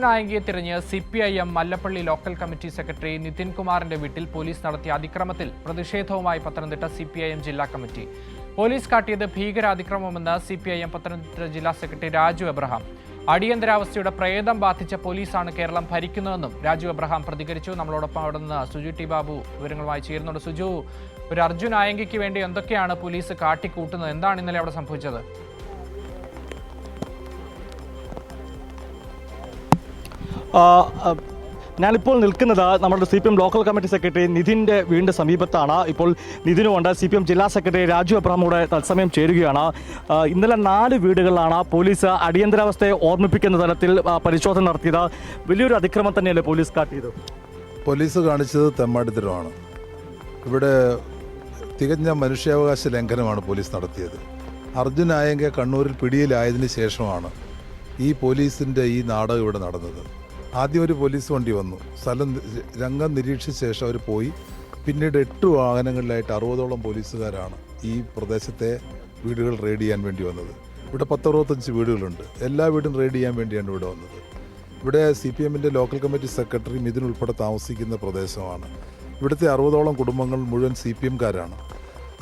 നായകയെ തിരഞ്ഞ് CPIM Mallappally local committee secretary Nithin കുമാറിന്റെ വീട്ടിൽ പോലീസ് നടത്തിയ അതിക്രമത്തിൽ പ്രതിഷേധവുമായി പത്തനംതിട്ട CPIM ജില്ലാ കമ്മിറ്റി. പോലീസ് കാട്ടിയത് ഭീകരാതിക്രമമെന്ന് CPIM പത്തനംതിട്ട ജില്ലാ സെക്രട്ടറി രാജു എബ്രഹാം. അടിയന്തരാവസ്ഥയുടെ പ്രേതം ബാധിച്ച പോലീസാണ് കേരളം ഭരിക്കുന്നതെന്നും രാജു എബ്രഹാം പ്രതികരിച്ചു. നമ്മളോടൊപ്പം അവിടെ നിന്ന് സുജു ടി ബാബു വിവരങ്ങളുമായി ചേരുന്നുണ്ട്. സുജു, ഒരു അർജുൻ നായകയ്ക്ക് വേണ്ടി എന്തൊക്കെയാണ് പോലീസ് കാട്ടിക്കൂട്ടുന്നത്? എന്താണ് ഇന്നലെ അവിടെ സംഭവിച്ചത്? ഞാനിപ്പോൾ നിൽക്കുന്നത് നമ്മുടെ CPM ലോക്കൽ കമ്മിറ്റി സെക്രട്ടറി നിതിൻ്റെ വീടിൻ്റെ സമീപത്താണ്. ഇപ്പോൾ നിതിനുമുണ്ട്. CPM ജില്ലാ സെക്രട്ടറി രാജു എബ്രഹാമോടെ തത്സമയം ചേരുകയാണ്. ഇന്നലെ 4 വീടുകളിലാണ് പോലീസ് അടിയന്തരാവസ്ഥയെ ഓർമ്മിപ്പിക്കുന്ന തരത്തിൽ പരിശോധന നടത്തിയത്. വലിയൊരു അതിക്രമം തന്നെയല്ലേ പോലീസ് കാട്ടിയത്? പോലീസ് കാണിച്ചത് തെമ്മാടിത്തരമാണ്. ഇവിടെ തികഞ്ഞ മനുഷ്യാവകാശ ലംഘനമാണ് പോലീസ് നടത്തിയത്. അർജുൻ നായകെ കണ്ണൂരിൽ പിടിയിലായതിനു ശേഷമാണ് ഈ പോലീസിൻ്റെ ഈ നാടകം ഇവിടെ നടന്നത്. ആദ്യം ഒരു പോലീസ് വണ്ടി വന്നു, രംഗം നിരീക്ഷിച്ച ശേഷം അവർ പോയി. പിന്നീട് 8 വാഹനങ്ങളിലായിട്ട് 60ഓളം പോലീസുകാരാണ് ഈ പ്രദേശത്തെ വീടുകൾ റെയ്ഡ് ചെയ്യാൻ വേണ്ടി വന്നത്. ഇവിടെ 10-65 വീടുകളുണ്ട്. എല്ലാ വീടും റെയ്ഡ് ചെയ്യാൻ വേണ്ടിയാണ് ഇവിടെ വന്നത്. ഇവിടെ CPMൻ്റെ ലോക്കൽ കമ്മിറ്റി സെക്രട്ടറി മിഥുൻ ഉൾപ്പെടെ താമസിക്കുന്ന പ്രദേശമാണ്. ഇവിടുത്തെ 60ഓളം കുടുംബങ്ങൾ മുഴുവൻ CPMക്കാരാണ്.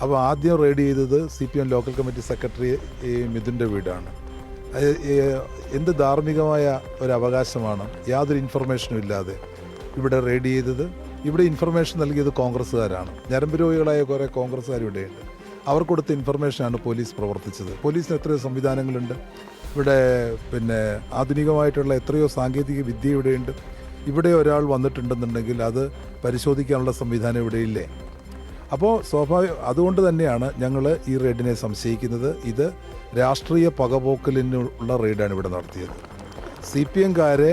അപ്പോൾ ആദ്യം റെയ്ഡ് ചെയ്തത് CPM ലോക്കൽ കമ്മിറ്റി സെക്രട്ടറി മിഥുൻ്റെ വീടാണ്. എന്ത് ധാർമ്മികമായ ഒരു അവകാശമാണ് യാതൊരു ഇൻഫർമേഷനും ഇല്ലാതെ ഇവിടെ റെയ്ഡ് ചെയ്തത്? ഇവിടെ ഇൻഫർമേഷൻ നൽകിയത് കോൺഗ്രസ്സുകാരാണ്. ഞരമ്പ് രോഗികളായ കുറേ കോൺഗ്രസ്സുകാർ ഇവിടെയുണ്ട്. അവർ കൊടുത്ത ഇൻഫർമേഷനാണ് പോലീസ് പ്രവർത്തിച്ചത്. പോലീസിന് എത്രയോ സംവിധാനങ്ങളുണ്ട് ഇവിടെ, ആധുനികമായിട്ടുള്ള എത്രയോ സാങ്കേതിക വിദ്യ ഇവിടെയുണ്ട്. ഇവിടെ ഒരാൾ വന്നിട്ടുണ്ടെന്നുണ്ടെങ്കിൽ അത് പരിശോധിക്കാനുള്ള സംവിധാനം ഇവിടെയില്ലേ? അപ്പോൾ അതുകൊണ്ട് തന്നെയാണ് ഞങ്ങൾ ഈ റെയ്ഡിനെ സംശയിക്കുന്നത്. ഇത് രാഷ്ട്രീയ പകപോക്കലിനുള്ള റെയ്ഡാണ് ഇവിടെ നടത്തിയത്. CPMക്കാരെ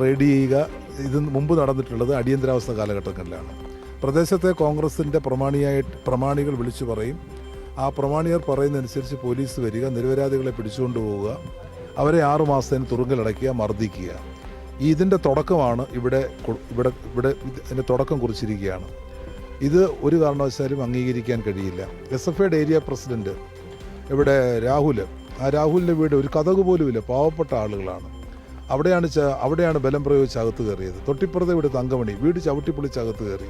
റെയ്ഡ് ചെയ്യുക ഇത് മുമ്പ് നടന്നിട്ടുള്ളത് അടിയന്തരാവസ്ഥ കാലഘട്ടങ്ങളിലാണ്. പ്രദേശത്തെ കോൺഗ്രസിൻ്റെ പ്രമാണികൾ വിളിച്ചു പറയും. ആ പ്രമാണികർ പറയുന്നതനുസരിച്ച് പോലീസ് വരിക, നിരപരാധികളെ പിടിച്ചുകൊണ്ടു പോവുക, അവരെ 6 മാസത്തിന് തുറുങ്കിലടയ്ക്കുക, മർദ്ദിക്കുക. ഇതിൻ്റെ തുടക്കമാണ് ഇവിടെ ഇതിൻ്റെ തുടക്കം കുറിച്ചിരിക്കുകയാണ്. ഇത് ഒരു കാരണവശാലും അംഗീകരിക്കാൻ കഴിയില്ല. SFIയുടെ ഏരിയ പ്രസിഡന്റ് ഇവിടെ രാഹുലിൻ്റെ വീട് ഒരു കതക് പോലുമില്ല, പാവപ്പെട്ട ആളുകളാണ്. അവിടെയാണ് ബലം പ്രയോഗിച്ച് അകത്ത് കയറിയത്. തൊട്ടിപ്പുറത്തെ വീട് തങ്കമണി, വീട് ചവിട്ടിപ്പൊളിച്ച് അകത്ത് കയറി.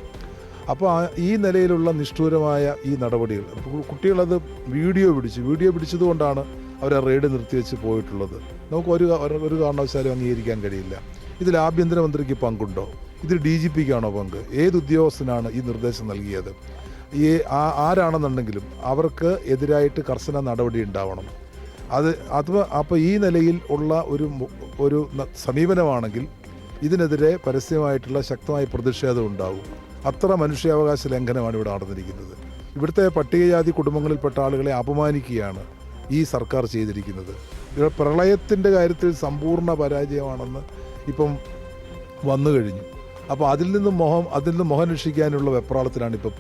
അപ്പോൾ ഈ നിലയിലുള്ള നിഷ്ഠൂരമായ ഈ നടപടികൾ, കുട്ടികളത് വീഡിയോ പിടിച്ചതുകൊണ്ടാണ് അവർ ആ റെയ്ഡ് നിർത്തിവെച്ച് പോയിട്ടുള്ളത്. നമുക്ക് ഒരു കാരണവശാലും അംഗീകരിക്കാൻ കഴിയില്ല. ഇതിൽ ആഭ്യന്തരമന്ത്രിക്ക് പങ്കുണ്ടോ? ഇതിൽ DGPക്കാണോ പങ്ക്? ഏത് ഉദ്യോഗസ്ഥനാണ് ഈ നിർദ്ദേശം നൽകിയത്? ആരാണെന്നുണ്ടെങ്കിലും അവർക്ക് എതിരായിട്ട് കർശന നടപടി ഉണ്ടാവണം. അപ്പോൾ ഈ നിലയിൽ ഉള്ള ഒരു സമീപനമാണെങ്കിൽ ഇതിനെതിരെ പരസ്യമായിട്ടുള്ള ശക്തമായ പ്രതിഷേധം ഉണ്ടാകും. അത്ര മനുഷ്യാവകാശ ലംഘനമാണ് ഇവിടെ നടന്നിരിക്കുന്നത്. ഇവിടുത്തെ പട്ടികജാതി കുടുംബങ്ങളിൽപ്പെട്ട ആളുകളെ അപമാനിക്കുകയാണ് ഈ സർക്കാർ ചെയ്തിരിക്കുന്നത്. പ്രളയത്തിൻ്റെ കാര്യത്തിൽ സമ്പൂർണ്ണ പരാജയമാണെന്ന് ഇപ്പം വന്നു കഴിഞ്ഞു. അപ്പോൾ അതിൽ നിന്ന് മുഖം രക്ഷിക്കാനുള്ള വെപ്രാളത്തിലാണ് ഇപ്പം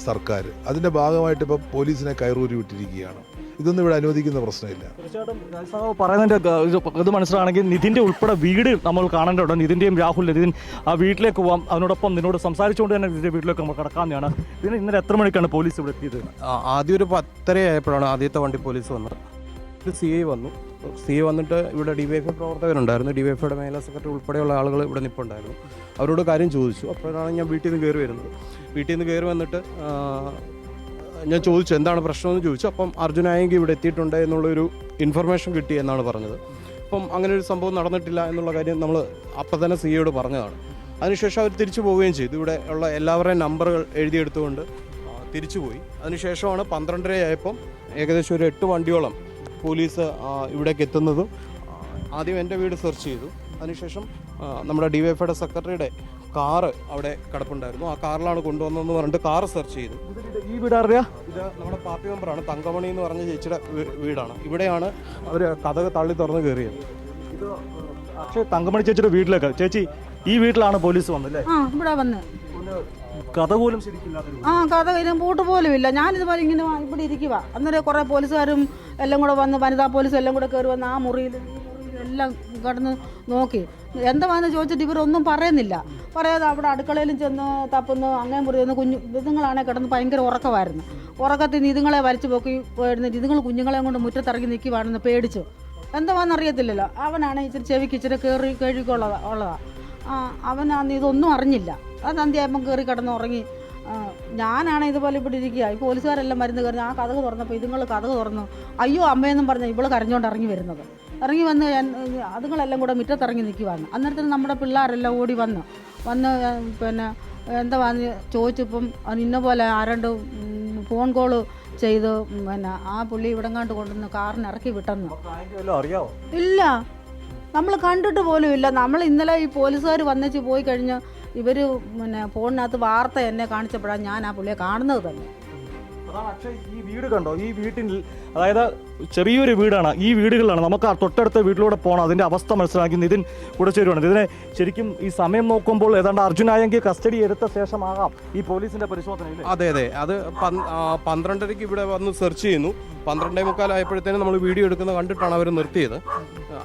സർക്കാർ. അതിൻ്റെ ഭാഗമായിട്ട് ഇപ്പം പോലീസിനെ കയറൂരി വിട്ടിരിക്കുകയാണ്. ഇതൊന്നും ഇവിടെ അനുവദിക്കുന്ന പ്രശ്നമില്ല. തീർച്ചയായിട്ടും പറയുന്നതിൻ്റെ ഇത് മനസ്സിലാണെങ്കിൽ നിതിൻ്റെ ഉൾപ്പെടെ വീട് നമ്മൾ കാണേണ്ടതുണ്ട്. നിതിൻ്റെയും നിതിൻ ആ വീട്ടിലേക്ക് പോകാം. അതിനോടൊപ്പം നിന്നോട് സംസാരിച്ചുകൊണ്ട് തന്നെ നിതിൻ്റെ വീട്ടിലേക്ക് നമ്മൾ കിടക്കാമെന്നാണ്. ഇതിന് ഇന്നലെ എത്ര മണിക്കാണ് പോലീസ് ഇവിടെ എത്തിയത്? ആദ്യം ഒരു 10:30 ആയപ്പോഴാണ് ആദ്യത്തെ വണ്ടി പോലീസ് വന്നത്. CI വന്നു. CI വന്നിട്ട് ഇവിടെ DYFI പ്രവർത്തകരുണ്ടായിരുന്നു. DYFIയുടെ മേഖലാ സെക്രട്ടറി ഉൾപ്പെടെയുള്ള ആളുകൾ ഇവിടെ നിൽപ്പുണ്ടായിരുന്നു. അവരോട് കാര്യം ചോദിച്ചു. അപ്പോഴാണ് ഞാൻ വീട്ടിൽ നിന്ന് കയറി വരുന്നത്. വീട്ടിൽ നിന്ന് കയറി വന്നിട്ട് ഞാൻ ചോദിച്ചു എന്താണ് പ്രശ്നമെന്ന് ചോദിച്ചു. അപ്പം അർജുൻ നായകി ഇവിടെ എത്തിയിട്ടുണ്ട് എന്നുള്ളൊരു ഇൻഫർമേഷൻ കിട്ടി എന്നാണ് പറഞ്ഞത്. അപ്പം അങ്ങനെ ഒരു സംഭവം നടന്നിട്ടില്ല എന്നുള്ള കാര്യം നമ്മൾ അപ്പം തന്നെ CIയോട് പറഞ്ഞതാണ്. അതിനുശേഷം അവർ തിരിച്ചു പോവുകയും ചെയ്തു. ഇവിടെ ഉള്ള എല്ലാവരുടെയും നമ്പറുകൾ എഴുതിയെടുത്തുകൊണ്ട് തിരിച്ചു പോയി. അതിനുശേഷമാണ് 12:30 ആയപ്പം ഏകദേശം ഒരു 8 വണ്ടിയോളം പോലീസ് ഇവിടേക്ക് എത്തുന്നതും. ആദ്യം എൻ്റെ വീട് സെർച്ച് ചെയ്തു. അതിനുശേഷം നമ്മുടെ DYFIയുടെ സെക്രട്ടറിയുടെ കാറ് അവിടെ കിടപ്പുണ്ടായിരുന്നു. ആ കാറിലാണ് കൊണ്ടുവന്നതെന്ന് പറഞ്ഞിട്ട് കാറ് സെർച്ച് ചെയ്തു. ഈ വീട് അറിയാം, ഇത് നമ്മുടെ പാർട്ടി മെമ്പറാണ്, തങ്കമണി എന്ന് പറഞ്ഞ ചേച്ചിയുടെ വീടാണ്. ഇവിടെയാണ് അവർ കഥക് തള്ളി തുറന്ന് കയറിയത്. ഇത് പക്ഷേ തങ്കമണി ചേച്ചിയുടെ വീട്ടിലേക്ക്. ചേച്ചി, ഈ വീട്ടിലാണ് പോലീസ് വന്നല്ലേ? ഇവിടെ വന്ന് കഥ പോലും ശരിക്കില്ലാതെ കഥ പൂട്ട് പോലും ഇല്ല. ഞാനിതുപോലെ ഇങ്ങനെ ഇവിടെ ഇരിക്കുക. അന്നേരം കുറേ പോലീസുകാരും എല്ലാം കൂടെ വന്ന്, വനിതാ പോലീസും എല്ലാം കൂടെ കയറി വന്ന് ആ മുറിയിൽ എല്ലാം കടന്ന് നോക്കി. എന്താണെന്ന് ചോദിച്ചിട്ട് ഇവരൊന്നും പറയുന്നില്ല. പറയാതെ അവിടെ അടുക്കളയിലും ചെന്ന് തപ്പുന്നു, അങ്ങനെ മുറിയുന്നു. ഇതുങ്ങളാണെങ്കിൽ കിടന്ന് ഭയങ്കര ഉറക്കമായിരുന്നു. ഉറക്കത്തിൽ നിന്ന് ഇതുങ്ങളെ വലിച്ചു പോക്കി പോയിരുന്നു. ഇതുങ്ങൾ കുഞ്ഞുങ്ങളെ കൊണ്ട് മുറ്റത്തിറങ്ങി നിൽക്കുവാണെന്ന് പേടിച്ചു. എന്താണെന്നറിയത്തില്ലല്ലോ. അവനാണ് ഇച്ചിരി ചെവിക്ക് ഇച്ചിരി കേഴിക്കുള്ളതാ. അവനാന്ന് ഇതൊന്നും അറിഞ്ഞില്ല. അത് അന്ത്യായപ്പം കയറി കിടന്നുറങ്ങി. ഞാനാണ് ഇതുപോലെ ഇവിടെ ഇരിക്കുക. ഈ പോലീസുകാരെല്ലാം മരുന്ന് കയറി ആ കഥക് തുറന്നപ്പോൾ ഇതുങ്ങൾ കഥക് തുറന്നു. അയ്യോ അമ്മയെന്നും പറഞ്ഞ് ഇവള് കരഞ്ഞുകൊണ്ട് ഇറങ്ങി വരുന്നത്. ഇറങ്ങി വന്ന് അതുങ്ങളെല്ലാം കൂടെ മുറ്റത്തിറങ്ങി നിൽക്കുവാണ്. അന്നേരത്തിന് നമ്മുടെ പിള്ളേരെല്ലാം ഓടി വന്ന് പിന്നെ എന്താ ചോദിച്ചപ്പം ഇന്ന പോലെ ആരണ്ട് ഫോൺ കോള് ചെയ്ത് പിന്നെ ആ പുള്ളി ഇവിടെങ്ങാണ്ട് കൊണ്ടുവന്ന് കാറിന് ഇറക്കി വിട്ടെന്ന്. ഇല്ല, നമ്മൾ കണ്ടിട്ട് പോലും ഇല്ല. നമ്മൾ ഇന്നലെ ഈ പോലീസുകാർ വന്നേച്ച് പോയി കഴിഞ്ഞ് ഇവർ പിന്നെ ഫോണിനകത്ത് വാർത്ത എന്നെ കാണിച്ചപ്പോഴാണ് ഞാൻ ആ പുള്ളിയെ കാണുന്നത് തന്നെ. ഈ വീട് കണ്ടോ? ഈ വീട്ടിൽ അതായത് ചെറിയൊരു വീടാണ്. ഈ വീടുകളിലാണ് നമുക്ക് തൊട്ടടുത്ത വീട്ടിലൂടെ പോകണം. അതിന്റെ അവസ്ഥ മനസ്സിലാക്കി നിതിൻ കൂടെ ചേരുവാണ്. ഇതിനെ ശരിക്കും ഈ സമയം നോക്കുമ്പോൾ ഏതാണ്ട് അർജുനായെങ്കിൽ കസ്റ്റഡി എടുത്ത ശേഷമാകാം ഈ പോലീസിന്റെ പരിശോധന. അതെ, അത് 12:30 ഇവിടെ വന്ന് സെർച്ച് ചെയ്യുന്നു. 12:45 ആയപ്പോഴത്തേനും നമ്മൾ വീഡിയോ എടുക്കുന്നത് കണ്ടിട്ടാണ് അവർ നിർത്തിയത്.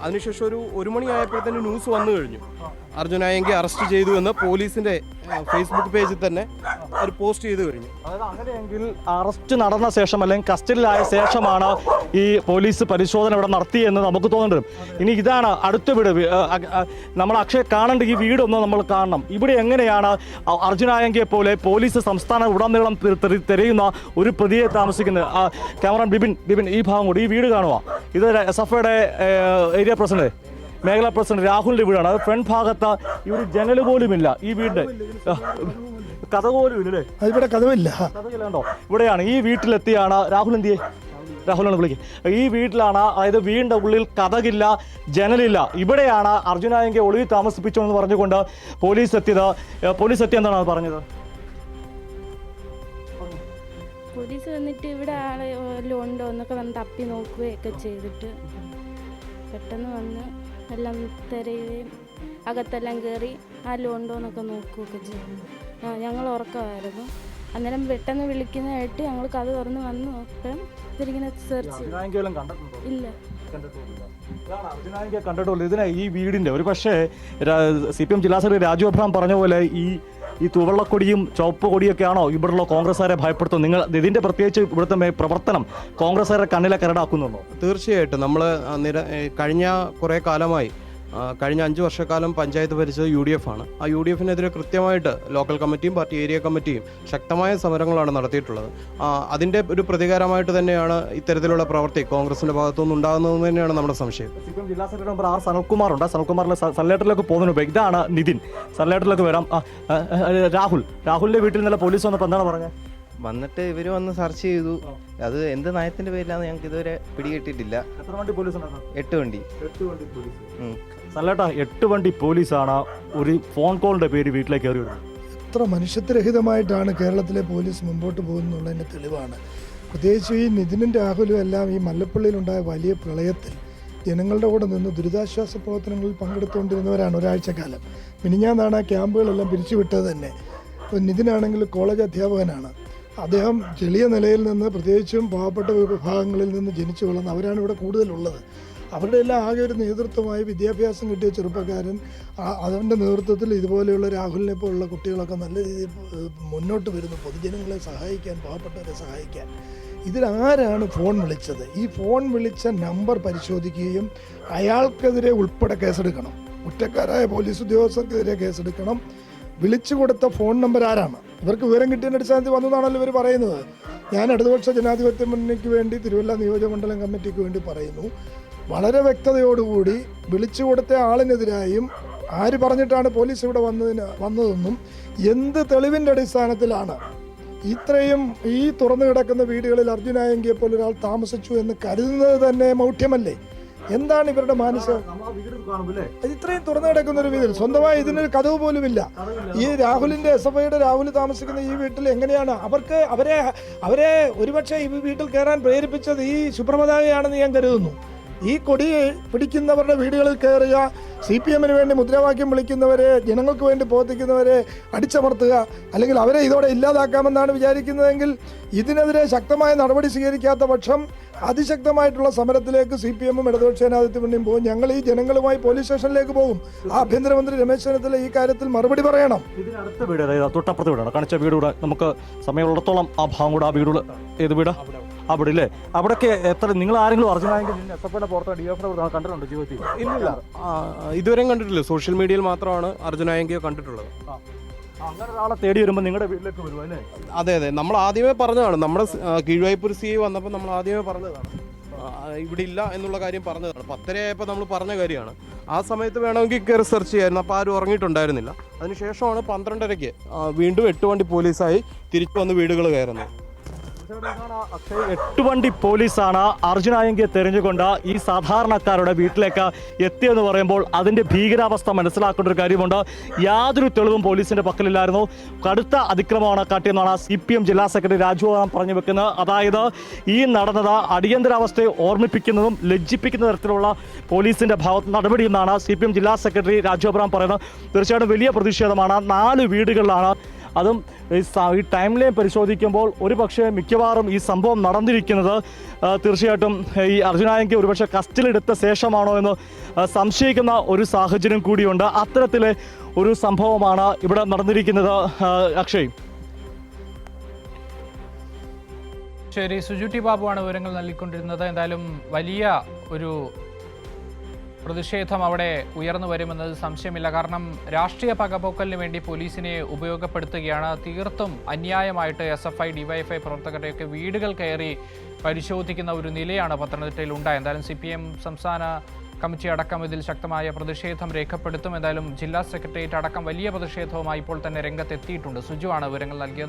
അതിനുശേഷം ഒരു 1 മണി ആയപ്പോഴത്തേനും ന്യൂസ് വന്നു കഴിഞ്ഞു. അർജുനായെങ്കിൽ അറസ്റ്റ് ചെയ്തു എന്ന് പോലീസിന്റെ ഫേസ്ബുക്ക് പേജിൽ തന്നെ അവർ പോസ്റ്റ് ചെയ്ത് കഴിഞ്ഞു. അതായത് അങ്ങനെയെങ്കിൽ അറസ്റ്റ് നടന്ന ശേഷം അല്ലെങ്കിൽ കസ്റ്റഡിയിലായ ശേഷമാണ് ഈ പോലീസ് പരിശോധന ഇവിടെ നടത്തിയെന്ന് നമുക്ക് തോന്നുന്നത്. ഇനി ഇതാണ് അടുത്ത വീട്. നമ്മൾ അക്ഷയ് കാണേണ്ട ഈ വീടൊന്ന് നമ്മൾ കാണണം. ഇവിടെ എങ്ങനെയാണ് അർജുനായെങ്കിയെ പോലെ പോലീസ് സംസ്ഥാന ഉടനീളം തിരയുന്ന ഒരു പ്രതിയെ താമസിക്കുന്നത്? ക്യാമറ ബിബിൻ ഈ ഭാഗം കൂടി ഈ വീട് കാണുക. ഇത് SFIയുടെ ഏരിയ പ്രസിഡന്റ് മേഖലാ പ്രസിഡന്റ് രാഹുലിന്റെ വീടാണ്. അത് ഫ്രണ്ട് ഭാഗത്ത് ഇവിടെ ജനൽ പോലുമില്ല. ഈ വീടിന്റെ കഥ പോലും ഇല്ലേ? ഇവിടെ കഥവില്ല. കഥയിലുണ്ടോ? ഇവിടെയാണ് ഈ വീട്ടിലെത്തിയാണ് രാഹുൽ. രാഹുലാണ് വിളിക്കുക. ഈ വീട്ടിലാണ്, അതായത് വീടിന്റെ ഉള്ളിൽ കഥകില്ല, ജനലില്ല. ഇവിടെയാണ് അർജുനായെങ്കിൽ ഒളിവിൽ താമസിപ്പിച്ചു എന്ന് പറഞ്ഞുകൊണ്ട് പോലീസ് എത്തി. എന്താണ് പറഞ്ഞത്? പോലീസ് വന്നിട്ട് ഇവിടെ ആളെ വല്ലതും ഉണ്ടോ എന്നൊക്കെ വന്ന് തപ്പി നോക്കുകയൊക്കെ ചെയ്തിട്ട് പെട്ടെന്ന് വന്ന് എല്ലാം തിരയുകയും അകത്തെല്ലാം കയറി ആരും ഉണ്ടോ എന്നൊക്കെ നോക്കുകയൊക്കെ ചെയ്തു. ഞങ്ങൾ ഉറക്കമായിരുന്നു. അന്നേരം പെട്ടെന്ന് വിളിക്കുന്നതായിട്ട് ഞങ്ങൾ കഥ തുറന്ന് വന്ന് നോക്കാം. ഇവരിങ്ങനെ സെർച്ച് ഇല്ല കണ്ടിട്ടുള്ളൂ. ഇതിനെ ഈ വീടിന്റെ ഒരു പക്ഷേ CPM ജില്ലാ സെക്രട്ടറി രാജു അബ്രഹാം പറഞ്ഞ പോലെ ഈ തുവള്ളക്കൊടിയും ചുവപ്പ് കൊടിയൊക്കെയാണോ ഇവിടെയുള്ള കോൺഗ്രസ്സുകാരെ ഭയപ്പെടുത്തുന്നത്? നിങ്ങൾ ഇതിന്റെ പ്രത്യേകിച്ച് ഇവിടുത്തെ പ്രവർത്തനം കോൺഗ്രസ്സുകാരെ കണ്ണിലെ കരടാക്കുന്നുണ്ടോ? തീർച്ചയായിട്ടും. നമ്മൾ കഴിഞ്ഞ കുറേ കാലമായി, കഴിഞ്ഞ 5 വർഷക്കാലം പഞ്ചായത്ത് ഭരിച്ചത് UDF ആണ്. ആ UDFിനെതിരെ കൃത്യമായിട്ട് ലോക്കൽ കമ്മിറ്റിയും പാർട്ടി ഏരിയ കമ്മിറ്റിയും ശക്തമായ സമരങ്ങളാണ് നടത്തിയിട്ടുള്ളത്. അതിൻ്റെ ഒരു പ്രതികാരമായിട്ട് തന്നെയാണ് ഇത്തരത്തിലുള്ള പ്രവൃത്തി കോൺഗ്രസിൻ്റെ ഭാഗത്തുനിന്ന് ഉണ്ടാകുന്നതെന്ന് തന്നെയാണ് നമ്മുടെ സംശയം. CPM ജില്ലാ സെക്രട്ടറി നമ്പർ R സനൽകുമാറുണ്ട്. സനൽകുമാറിലെ സൺലൈറ്ററിലേക്ക് പോകുന്നു. ഇതാണ് നിതിൻ. സൺലൈറ്ററിലേക്ക് വരാം. രാഹുലിന്റെ വീട്ടിൽ നിന്നുള്ള പോലീസ് വന്നപ്പോൾ എന്താണ് പറഞ്ഞത്? വന്നിട്ട് ഇവർ വന്ന് സെർച്ച് ചെയ്തു. അത് എന്ത് നയത്തിന്റെ പേരിലാന്ന് ഞങ്ങൾക്ക് ഇതുവരെ പിടികിട്ടിട്ടില്ല. എത്ര വണ്ടി പോലീസ്? 8 വണ്ടി. സല്ലേട്ടാ, 8 വണ്ടി പോലീസാണ് ഒരു ഫോൺ കോളിന്റെ പേര് വീട്ടിലേക്ക് കയറി വരുന്നത്. എത്ര മനുഷ്യത്വരഹിതമായിട്ടാണ് കേരളത്തിലെ പോലീസ് മുമ്പോട്ട് പോകുന്നുള്ളതിൻ്റെ തെളിവാണ്. പ്രത്യേകിച്ച് ഈ നിതിനും രാഹുലും എല്ലാം ഈ മല്ലപ്പള്ളിയിലുണ്ടായ വലിയ പ്രളയത്തിൽ ജനങ്ങളുടെ കൂടെ നിന്ന് ദുരിതാശ്വാസ പ്രവർത്തനങ്ങളിൽ പങ്കെടുത്തുകൊണ്ടിരുന്നവരാണ് ഒരാഴ്ചക്കാലം. മിനിഞ്ഞാന്നാണ് ആ ക്യാമ്പുകളെല്ലാം പിരിച്ചുവിട്ടത് തന്നെ. നിതിനാണെങ്കിൽ കോളേജ് അധ്യാപകനാണ്. അദ്ദേഹം ചെറിയ നിലയിൽ നിന്ന്, പ്രത്യേകിച്ചും പാവപ്പെട്ട വിഭാഗങ്ങളിൽ നിന്ന് ജനിച്ചു വളർന്ന് അവരാണ് ഇവിടെ കൂടുതലുള്ളത്. അവരുടെ എല്ലാം ആകെ ഒരു നേതൃത്വമായി വിദ്യാഭ്യാസം കിട്ടിയ ചെറുപ്പക്കാരൻ, അതിൻ്റെ നേതൃത്വത്തിൽ ഇതുപോലെയുള്ള രാഹുലിനെ പോലുള്ള കുട്ടികളൊക്കെ നല്ല രീതിയിൽ മുന്നോട്ട് വരുന്നു, പൊതുജനങ്ങളെ സഹായിക്കാൻ, പാവപ്പെട്ടവരെ സഹായിക്കാൻ. ഇതിലാരാണ് ഫോൺ വിളിച്ചത്? ഈ ഫോൺ വിളിച്ച നമ്പർ പരിശോധിക്കുകയും അയാൾക്കെതിരെ ഉൾപ്പെടെ കേസെടുക്കണം. കുറ്റക്കാരായ പോലീസ് ഉദ്യോഗസ്ഥർക്കെതിരെ കേസെടുക്കണം. വിളിച്ചു കൊടുത്ത ഫോൺ നമ്പർ ആരാണ്? ഇവർക്ക് വിവരം കിട്ടിയതിൻ്റെ അടിസ്ഥാനത്തിൽ വന്നതാണല്ലോ ഇവർ പറയുന്നത്. ഞാൻ ഇടതുപക്ഷ ജനാധിപത്യ മുന്നണിക്ക് വേണ്ടി തിരുവല്ല നിയോജകമണ്ഡലം കമ്മിറ്റിക്ക് വേണ്ടി പറയുന്നു, വളരെ വ്യക്തതയോടുകൂടി വിളിച്ചു കൊടുത്ത ആളിനെതിരായും ആര് പറഞ്ഞിട്ടാണ് പോലീസ് ഇവിടെ വന്നതെന്നും എന്ത് തെളിവിൻ്റെ അടിസ്ഥാനത്തിലാണ് ഇത്രയും ഈ തുറന്നു കിടക്കുന്ന വീടുകളിൽ അർജുനായെങ്കിയെ പോലെ ഒരാൾ താമസിച്ചു എന്ന് കരുതുന്നത് തന്നെ മൗഢ്യമല്ലേ? എന്താണ് ഇവരുടെ മാനസികം? ഇത്രയും തുറന്നു കിടക്കുന്ന ഒരു വീട്ടിൽ സ്വന്തമായി ഇതിനൊരു കഥവ് പോലുമില്ല. ഈ രാഹുലിന്റെ SFIയുടെ രാഹുൽ താമസിക്കുന്ന ഈ വീട്ടിൽ എങ്ങനെയാണ് അവരെ ഒരുപക്ഷെ ഈ വീട്ടിൽ കയറാൻ പ്രേരിപ്പിച്ചത് ഈ ശുഭ്രപതാകയാണെന്ന് ഞാൻ കരുതുന്നു. ഈ കൊടി പിടിക്കുന്നവരുടെ വീടുകളിൽ കയറുക, CPMന് വേണ്ടി മുദ്രാവാക്യം വിളിക്കുന്നവരെ, ജനങ്ങൾക്ക് വേണ്ടി പ്രവർത്തിക്കുന്നവരെ അടിച്ചമർത്തുക, അല്ലെങ്കിൽ അവരെ ഇതോടെ ഇല്ലാതാക്കാമെന്നാണ് വിചാരിക്കുന്നതെങ്കിൽ ഇതിനെതിരെ ശക്തമായ നടപടി സ്വീകരിക്കാത്ത പക്ഷം അതിശക്തമായിട്ടുള്ള സമരത്തിലേക്ക് CPMും ഇടതുപക്ഷ ജനാധിപത്യ മുന്നണിയും പോകും. ഞങ്ങൾ ഈ ജനങ്ങളുമായി പോലീസ് സ്റ്റേഷനിലേക്ക് പോകും. ആഭ്യന്തരമന്ത്രി രമേശ് ചെന്നിത്തല ഈ കാര്യത്തിൽ മറുപടി പറയണം. ഇതിനടുത്ത വീട്, അതായത് തൊട്ടപ്പുറത്തെ വീടാണ് കാണിച്ച വീട്. നമുക്ക് സമയമുള്ളിടത്തോളം ആ ഭാഗം കൂടെ, ആ വീടുകൾ ഏത് വീടാ? അവിടെ ഇല്ലേ? അവിടെയൊക്കെ എത്ര നിങ്ങൾ ആരെങ്കിലും അർജുനായെങ്കിൽ എസ്എഫ്ഐയുടെ പുറത്ത് ഡിവൈഎഫ്ഐയുടെ കണ്ടിട്ടുണ്ടോ ജീവിതത്തിൽ? ഇല്ലില്ല, ഇതുവരെയും കണ്ടിട്ടില്ല. സോഷ്യൽ മീഡിയയിൽ മാത്രമാണ് അർജുനായെങ്കിയോ കണ്ടിട്ടുള്ളത്. അങ്ങനെ ഒരാളെ തേടി വരുമ്പോൾ നിങ്ങളുടെ വീട്ടിലേക്ക് വരുമോ അല്ലേ? അതെ അതെ, നമ്മൾ ആദ്യമേ പറഞ്ഞതാണ്. നമ്മുടെ കീഴ്വായ്പൂർ സി വന്നപ്പോൾ നമ്മൾ ആദ്യമേ പറഞ്ഞതാണ് ഇവിടെ ഇല്ല എന്നുള്ള കാര്യം പറഞ്ഞതാണ്. 10:30 ആയപ്പോൾ നമ്മൾ പറഞ്ഞ കാര്യമാണ്. ആ സമയത്ത് വേണമെങ്കിൽ കയറി സെർച്ച് ചെയ്യായിരുന്നു. അപ്പോൾ ആരും ഉറങ്ങിയിട്ടുണ്ടായിരുന്നില്ല. അതിനുശേഷമാണ് 12:30-ക്ക് വീണ്ടും 8 വണ്ടി പോലീസായി തിരിച്ചു വന്ന് വീടുകൾ കയറുന്നത്. 8 വണ്ടി പോലീസാണ് അർജുനായെങ്കിയെ തെരഞ്ഞുകൊണ്ട് ഈ സാധാരണക്കാരുടെ വീട്ടിലേക്ക് എത്തിയെന്ന് പറയുമ്പോൾ അതിൻ്റെ ഭീകരാവസ്ഥ മനസ്സിലാക്കേണ്ട ഒരു കാര്യമുണ്ട്. യാതൊരു തെളിവും പോലീസിന്റെ പക്കലില്ലായിരുന്നു. കടുത്ത അതിക്രമമാണ് കാട്ടിയെന്നാണ് CPM ജില്ലാ സെക്രട്ടറി രാജു പറഞ്ഞു വെക്കുന്നത്. അതായത് ഈ നടന്നത് അടിയന്തരാവസ്ഥയെ ഓർമ്മിപ്പിക്കുന്നതും ലജ്ജിപ്പിക്കുന്ന തരത്തിലുള്ള പോലീസിന്റെ ഭാഗത്ത് നടപടിയെന്നാണ് CPM ജില്ലാ സെക്രട്ടറി രാജു അബ്രഹാം പറയുന്നത്. തീർച്ചയായിട്ടും വലിയ പ്രതിഷേധമാണ്. 4 വീടുകളിലാണ്. അതും ഈ ടൈം ലൈൻ പരിശോധിക്കുമ്പോൾ ഒരുപക്ഷെ മിക്കവാറും ഈ സംഭവം നടന്നിരിക്കുന്നത് തീർച്ചയായിട്ടും ഈ അർജുനായെങ്കിൽ ഒരുപക്ഷെ കസ്റ്റഡിയിലെടുത്ത ശേഷമാണോ എന്ന് സംശയിക്കുന്ന ഒരു സാഹചര്യം കൂടിയുണ്ട്. അത്തരത്തിലെ ഒരു സംഭവമാണ് ഇവിടെ നടന്നിരിക്കുന്നത്. അക്ഷയ്. ശരി, സുജുട്ടി ബാബുവാണ് വിവരങ്ങൾ നൽകിക്കൊണ്ടിരുന്നത്. എന്തായാലും വലിയ ഒരു പ്രതിഷേധം അവിടെ ഉയർന്നു വരുമെന്നത് സംശയമില്ല. കാരണം രാഷ്ട്രീയ പകപോക്കലിന് വേണ്ടി പോലീസിനെ ഉപയോഗപ്പെടുത്തുകയാണ്. തീർത്തും അന്യായമായിട്ട് SFI DYFI പ്രവർത്തകരുടെയൊക്കെ വീടുകൾ കയറി പരിശോധിക്കുന്ന ഒരു നിലയാണ് പത്തനംതിട്ടയിൽ ഉണ്ടായത്. എന്തായാലും CPM സംസ്ഥാന കമ്മിറ്റി അടക്കം ഇതിൽ ശക്തമായ പ്രതിഷേധം രേഖപ്പെടുത്തും. എന്തായാലും ജില്ലാ സെക്രട്ടേറിയറ്റ് അടക്കം വലിയ പ്രതിഷേധവുമായി ഇപ്പോൾ തന്നെ രംഗത്തെത്തിയിട്ടുണ്ട്. സുജു ആണ് വിവരങ്ങൾ നൽകിയത്.